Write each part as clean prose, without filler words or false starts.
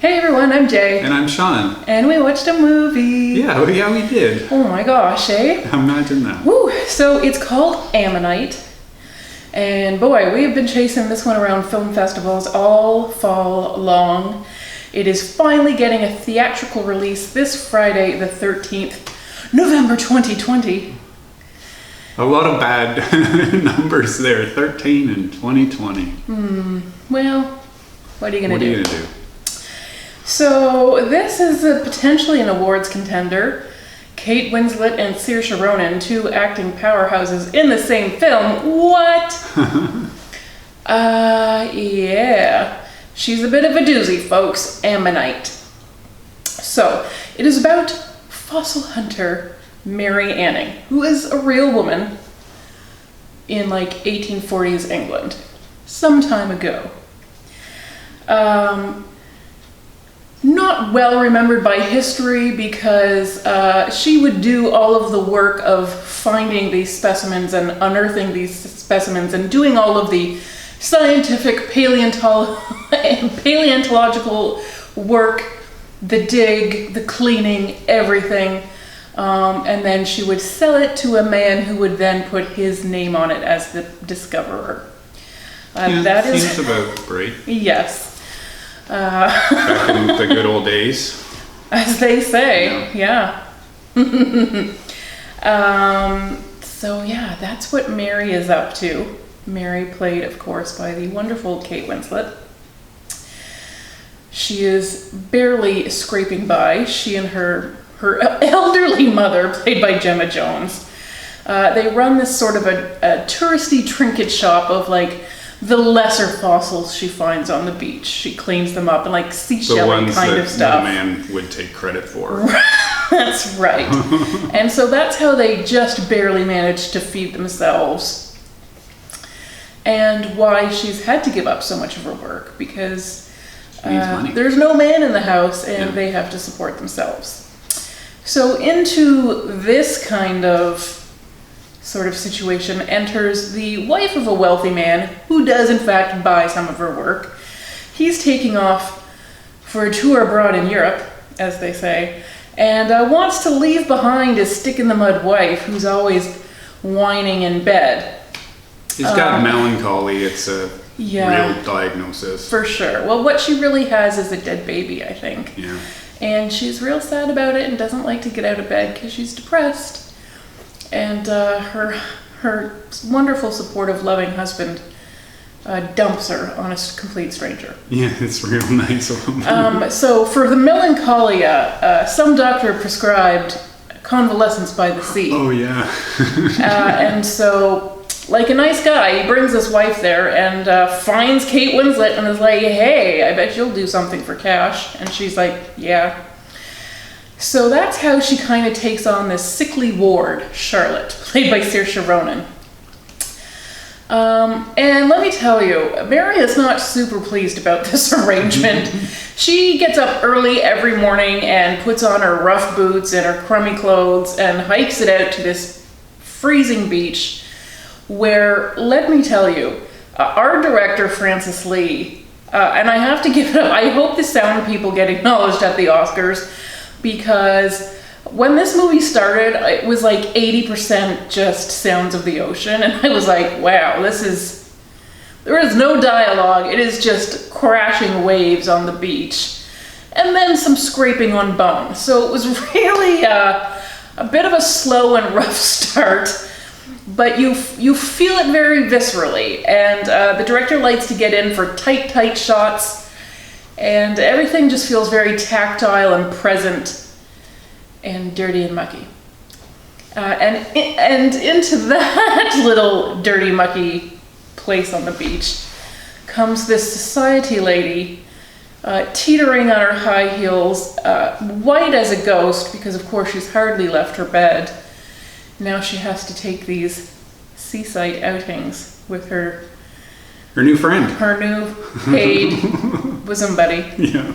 Hey everyone, I'm Jay. And I'm Sean. And we watched a movie. Yeah, we did. Oh my gosh, eh? Imagine that. Woo! So it's called Ammonite. And boy, we have been chasing this one around film festivals all fall long. It is finally getting a theatrical release this Friday, the 13th, November 2020. A lot of bad numbers there, 13 and 2020. Well, what are you going to do? What are you going to do? So this is potentially an awards contender. Kate Winslet and Saoirse Ronan, two acting powerhouses in the same film. What? Yeah. She's a bit of a doozy, folks. Ammonite. So, it is about fossil hunter Mary Anning, who is a real woman in like 1840s England, some time ago. Not well remembered by history because she would do all of the work of finding these specimens and unearthing these specimens and doing all of the scientific paleontological work, the dig, the cleaning, everything. And then she would sell it to a man who would then put his name on it as the discoverer. That seems about right. Yes. Back in the good old days. As they say, yeah. So yeah, that's what Mary is up to. Mary played, of course, by the wonderful Kate Winslet. She is barely scraping by. She and her elderly mother, played by Gemma Jones, they run this sort of a touristy trinket shop of like the lesser fossils she finds on the beach. She cleans them up and like seashell kind of stuff. The man would take credit for. That's right. And so that's how they just barely manage to feed themselves. And why she's had to give up so much of her work, because there's no man in the house and they have to support themselves. So into this kind of sort of situation enters the wife of a wealthy man who does in fact buy some of her work. He's taking off for a tour abroad in Europe, as they say, and wants to leave behind his stick-in-the-mud wife who's always whining in bed. He's got melancholy. It's a real diagnosis. For sure. Well, what she really has is a dead baby, I think. Yeah. And she's real sad about it and doesn't like to get out of bed because she's depressed. And her wonderful, supportive, loving husband dumps her on a complete stranger. Yeah, it's real nice of him. So for the melancholia, some doctor prescribed convalescence by the sea. Oh, yeah. And so, like a nice guy, he brings his wife there and finds Kate Winslet and is like, hey, I bet you'll do something for cash. And she's like, yeah. So that's how she kind of takes on this sickly ward, Charlotte, played by Saoirse Ronan. And let me tell you, Mary is not super pleased about this arrangement. She gets up early every morning and puts on her rough boots and her crummy clothes and hikes it out to this freezing beach where, let me tell you, our director, Francis Lee, and I have to give it up, I hope the sound people get acknowledged at the Oscars, because when this movie started, it was like 80% just sounds of the ocean, and I was like, wow, there is no dialogue, it is just crashing waves on the beach, and then some scraping on bone. So it was really a bit of a slow and rough start, but you feel it very viscerally, and the director likes to get in for tight shots, and everything just feels very tactile and present and dirty and mucky. And into that little dirty, mucky place on the beach comes this society lady, teetering on her high heels, white as a ghost, because of course she's hardly left her bed. Now she has to take these seaside outings with her new friend. Her new paid bosom buddy. Yeah.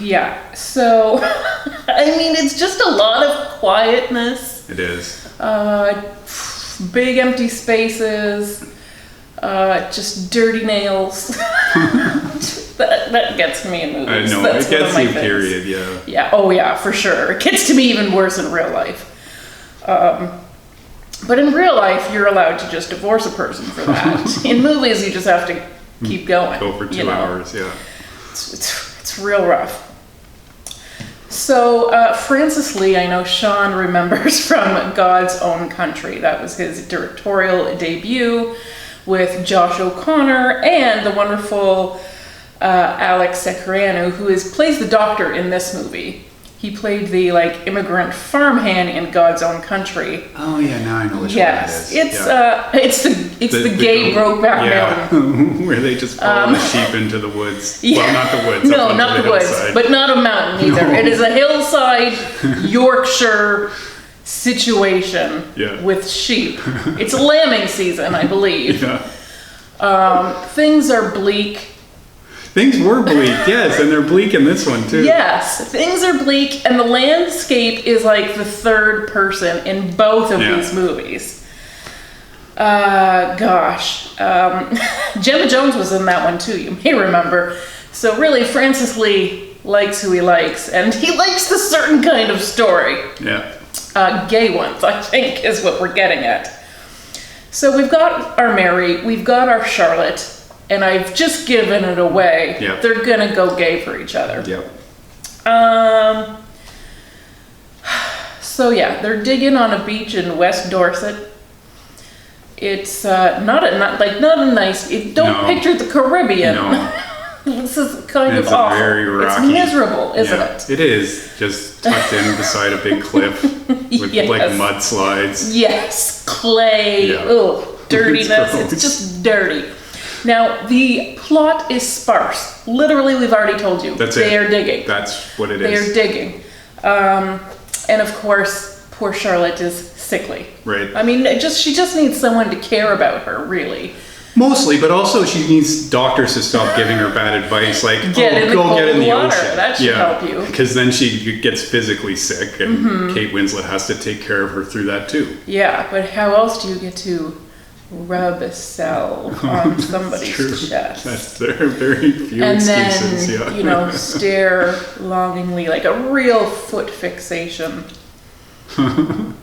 Yeah, so, I mean, it's just a lot of quietness. It is. Big empty spaces, Just dirty nails. that gets me in movies. I know, That's it gets one you, of my things. period, yeah. Yeah, oh yeah, for sure. It gets to me even worse in real life. But in real life, you're allowed to just divorce a person for that. In movies, you just have to keep going. Go for 2 hours, yeah. It's real rough. So, Francis Lee, I know Sean remembers from God's Own Country. That was his directorial debut with Josh O'Connor and the wonderful Alec Secareanu, who plays the doctor in this movie. He played the immigrant farmhand in God's Own Country. Oh yeah, now I know which yes, one it is. It's the gay Brokeback Mountain. Where they just follow the sheep into the woods. Yeah. Well, not the woods. No, not the woods, but not a mountain either. No. It is a hillside Yorkshire situation with sheep. It's lambing season, I believe. Yeah. Things are bleak. Things were bleak, yes, and they're bleak in this one too. Yes, things are bleak, and the landscape is like the third person in both of these movies. Gemma Jones was in that one too, you may remember. So really, Francis Lee likes who he likes, and he likes the certain kind of story. Yeah. Gay ones, I think, is what we're getting at. So we've got our Mary, we've got our Charlotte, and I've just given it away. Yep. They're gonna go gay for each other. Yep. So yeah, they're digging on a beach in West Dorset. It's not a nice. Don't picture the Caribbean. No. This is kind of It's awful. very rocky. It's miserable, isn't it? It is, just tucked in beside a big cliff with Yes. mudslides. Yes, clay. Yeah. Ugh, dirtiness. It's It's just dirty. Now the plot is sparse. Literally, we've already told you. They are digging. That's what it They is. are digging. And of course, poor Charlotte is sickly. Right. I mean, she just needs someone to care about her, really. Mostly, but also she needs doctors to stop giving her bad advice, like, Get in the go cold get in the water. ocean. That should help you. Because then she gets physically sick, and Kate Winslet has to take care of her through that too. Yeah, but how else do you get to rub a salve on somebody's chest? There are very few excuses, then, stare longingly, like a real foot fixation.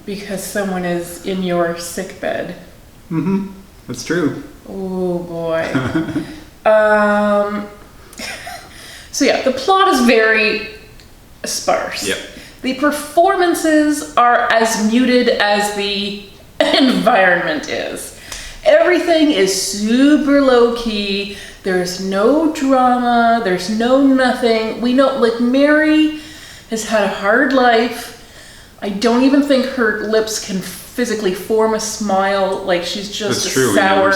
Because someone is in your sick bed. Mm-hmm. That's true. Oh boy. So yeah, the plot is very sparse. Yep. The performances are as muted as the environment is. Everything is super low key. There's no drama. There's no nothing. We know, Mary has had a hard life. I don't even think her lips can physically form a smile. She's just a sour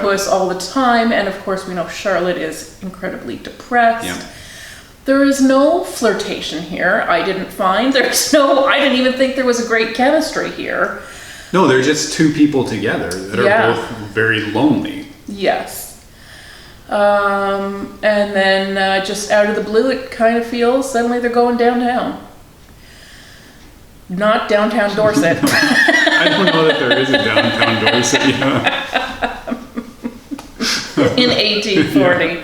puss all the time. And of course, we know Charlotte is incredibly depressed. Yeah. There is no flirtation here. I didn't find. I didn't even think there was a great chemistry here. No, they're just two people together that are both very lonely. Yes. And then just out of the blue, it kind of feels suddenly they're going downtown. Not downtown Dorset. I don't know that there is a downtown Dorset. In 1840.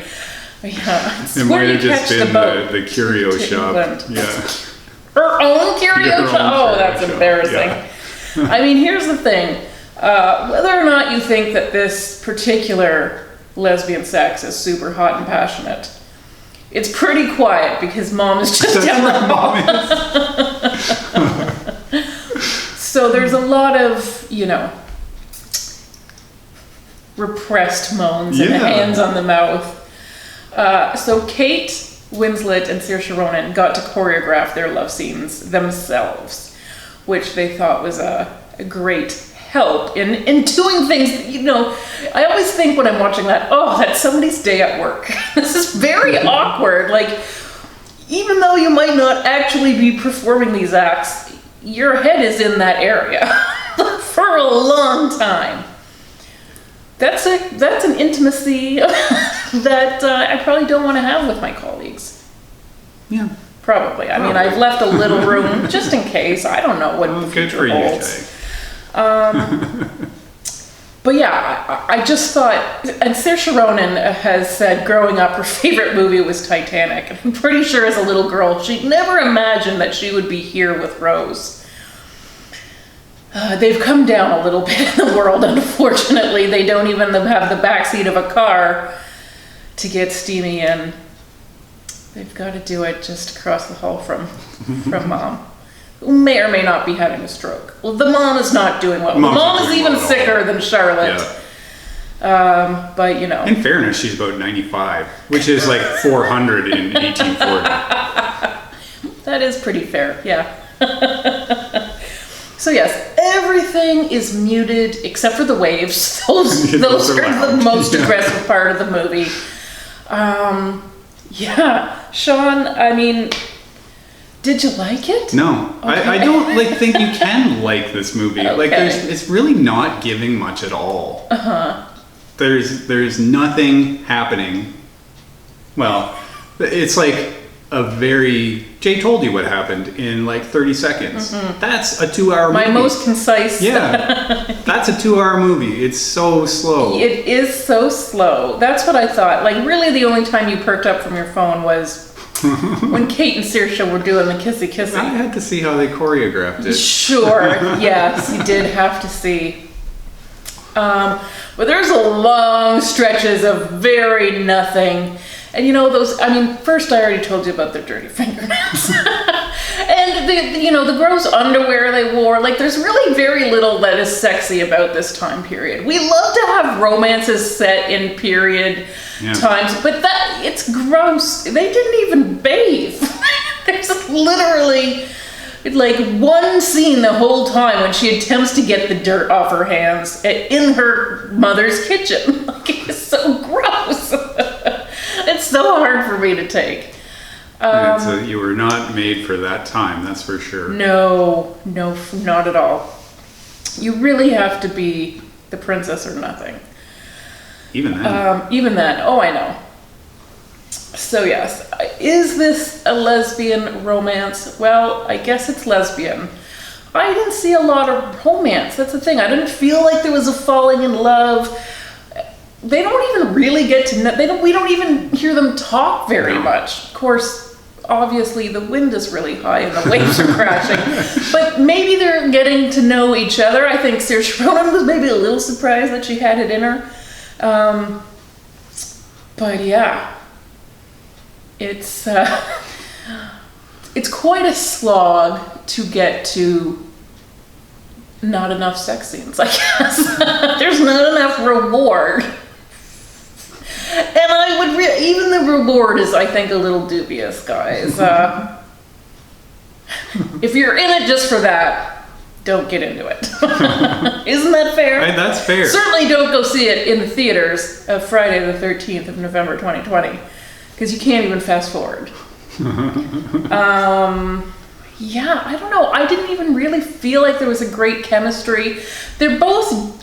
Yeah. It might have just been the curio shop. England. Yeah. Her own curio shop? Oh, that's embarrassing. Yeah. I mean, here's the thing. Whether or not you think that this particular lesbian sex is super hot and passionate, it's pretty quiet because mom is just down the hall. So there's a lot of, repressed moans and hands on the mouth. So Kate Winslet and Saoirse Ronan got to choreograph their love scenes themselves, which they thought was a great help in doing things. I always think when I'm watching that's somebody's day at work. This is very awkward. Even though you might not actually be performing these acts, your head is in that area for a long time. That's an intimacy that I probably don't want to have with my colleagues. Yeah. Probably. I mean, I've left a little room just in case. I don't know what the future holds. But yeah, I just thought, and Saoirse Ronan has said growing up her favorite movie was Titanic. And I'm pretty sure as a little girl, she'd never imagined that she would be here with Rose. They've come down a little bit in the world, unfortunately. They don't even have the backseat of a car to get Steamy in. They've got to do it just across the hall from Mom, who may or may not be having a stroke. Well, the mom is not doing well. The mom is even sicker than Charlotte. Yeah. But, you know. In fairness, she's about 95, which is like 400 in 1840. That is pretty fair, yeah. So yes, everything is muted except for the waves. Those are the most aggressive part of the movie. Yeah, Sean, I mean, did you like it? No, okay. I don't think you can like this movie. Okay. Like, it's really not giving much at all. There's nothing happening. Well, it's like Jay told you what happened in like 30 seconds. That's a 2-hour movie. My most concise. Yeah, that's a 2-hour movie. It's so slow. It is so slow. That's what I thought. Like, really the only time you perked up from your phone was when Kate and Saoirse were doing the kissy. I had to see how they choreographed it. Sure, yes, you did have to see. But there's a long stretches of very nothing. And you know, first I already told you about their dirty fingernails. And the gross underwear they wore. Like, there's really very little that is sexy about this time period. We love to have romances set in period times, but it's gross. They didn't even bathe. There's literally like one scene the whole time when she attempts to get the dirt off her hands in her mother's kitchen. Like, it's so gross. It's so hard for me to take. You were not made for that time, that's for sure. No, not at all. You really have to be the princess or nothing. Even then. Even then. Oh, I know. So yes, is this a lesbian romance? Well, I guess it's lesbian. I didn't see a lot of romance. That's the thing. I didn't feel like there was a falling in love. They don't even really get to know. We don't even hear them talk very much. Of course, obviously the wind is really high and the waves are crashing. But maybe they're getting to know each other. I think Saoirse Ronan was maybe a little surprised that she had it in her. But yeah, it's quite a slog to get to. Not enough sex scenes, I guess. There's not enough reward. And I would even the reward is, I think, a little dubious, guys. If you're in it just for that, don't get into it. Isn't that fair? That's fair. Certainly don't go see it in the theaters of Friday the 13th of November 2020, because you can't even fast forward. Yeah, I don't know. I didn't even really feel like there was a great chemistry. They're both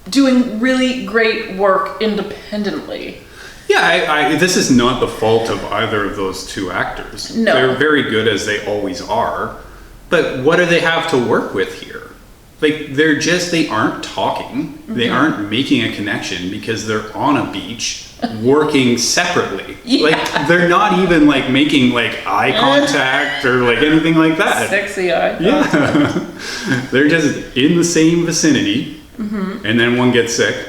doing really great work independently. Yeah, this is not the fault of either of those two actors. No. They're very good, as they always are. But what do they have to work with here? Like, they aren't talking. They aren't making a connection because they're on a beach working separately. Yeah. Like, they're not even like making like eye contact or like anything like that. Sexy eye contact. Yeah. They're just in the same vicinity, and then one gets sick.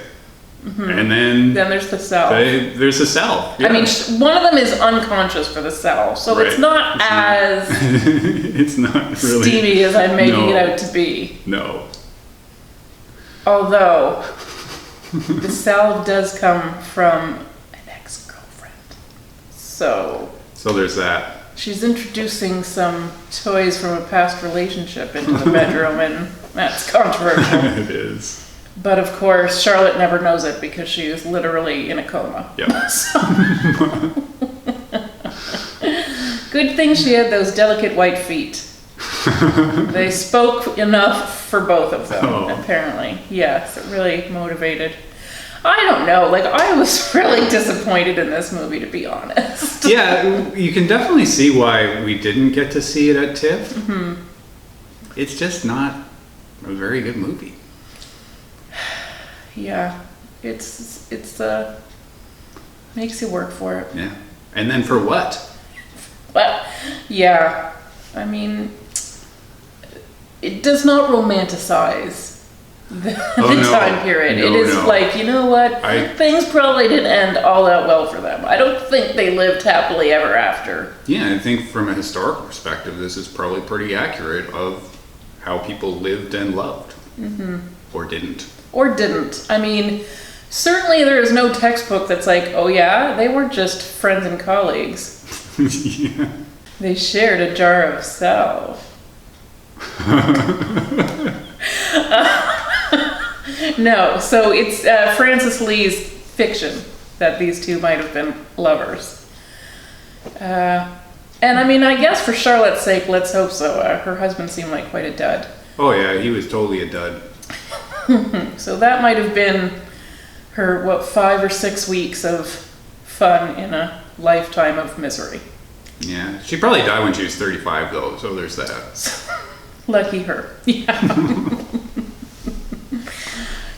And then there's the cell. There's a cell. Yeah. I mean, one of them is unconscious for the cell, so it's not it's not really steamy as I'm making it out to be. No. Although the salve does come from an ex-girlfriend, so there's that. She's introducing some toys from a past relationship into the bedroom, and that's controversial. It is. But of course, Charlotte never knows it because she is literally in a coma. Yep. Good thing she had those delicate white feet. They spoke enough for both of them, apparently. Yes, it really motivated. I don't know, like, I was really disappointed in this movie, to be honest. Yeah, you can definitely see why we didn't get to see it at TIFF. It's just not a very good movie. Yeah, it's makes you work for it. Yeah. And then for what? Well, yeah, I mean, it does not romanticize the time period. It is like, you know what? Things probably didn't end all that well for them. I don't think they lived happily ever after. Yeah, I think from a historical perspective, this is probably pretty accurate of how people lived and loved. Mm-hmm. Or didn't. Or didn't. I mean, certainly there is no textbook that's like, oh yeah, they weren't just friends and colleagues. Yeah. They shared a jar of self. No, so it's Francis Lee's fiction that these two might have been lovers. And I mean, I guess for Charlotte's sake, let's hope so. Her husband seemed like quite a dud. Oh yeah, he was totally a dud. So that might have been her, 5 or 6 weeks of fun in a lifetime of misery. Yeah, she probably died when she was 35 though, so there's that. Lucky her. Yeah.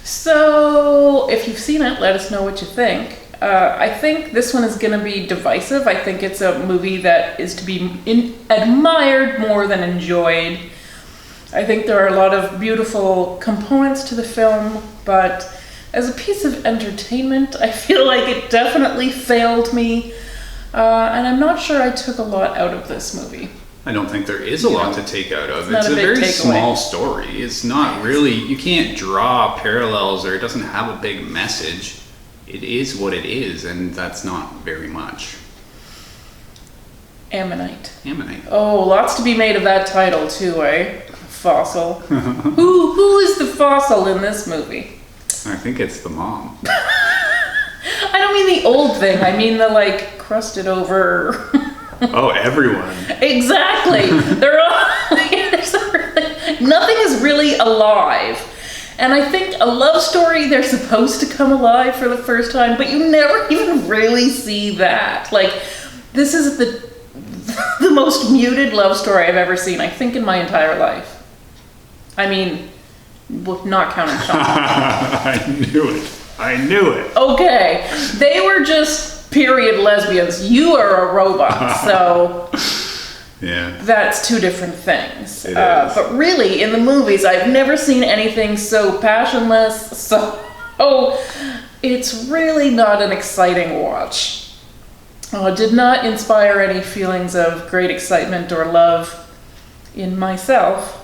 So, if you've seen it, let us know what you think. I think this one is going to be divisive. I think it's a movie that is to be admired more than enjoyed. I think there are a lot of beautiful components to the film, but as a piece of entertainment, I feel like it definitely failed me. And I'm not sure I took a lot out of this movie. I don't think there is a lot to take out of it. It's a very small story. It's not really, you can't draw parallels, or it doesn't have a big message. It is what it is, and that's not very much. Ammonite. Ammonite. Oh, lots to be made of that title too, eh? Fossil. Who is the fossil in this movie? I think it's the mom. I don't mean the old thing. I mean the crusted over. Oh, everyone. Exactly. They're all nothing is really alive. And I think a love story, they're supposed to come alive for the first time, but you never even really see that. This is the most muted love story I've ever seen, I think, in my entire life. I mean, not counting Sean. I knew it. Okay. They were just period lesbians. You are a robot, so yeah, that's two different things. It is. But really, in the movies, I've never seen anything so passionless. So it's really not an exciting watch. It did not inspire any feelings of great excitement or love in myself.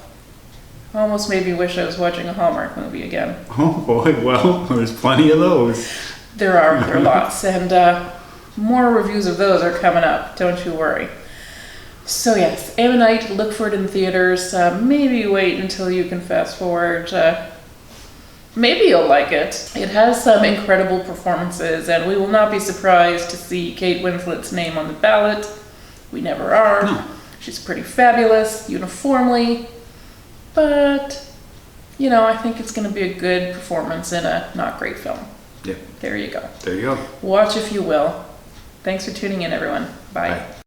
Almost made me wish I was watching a Hallmark movie again. Oh boy, well, there's plenty of those. There are lots, and more reviews of those are coming up, don't you worry. So yes, Ammonite, look for it in theaters. Maybe wait until you can fast forward. Maybe you'll like it. It has some incredible performances, and we will not be surprised to see Kate Winslet's name on the ballot. We never are. No. She's pretty fabulous, uniformly. But, I think it's going to be a good performance in a not great film. Yeah. There you go. There you go. Watch if you will. Thanks for tuning in, everyone. Bye. Bye.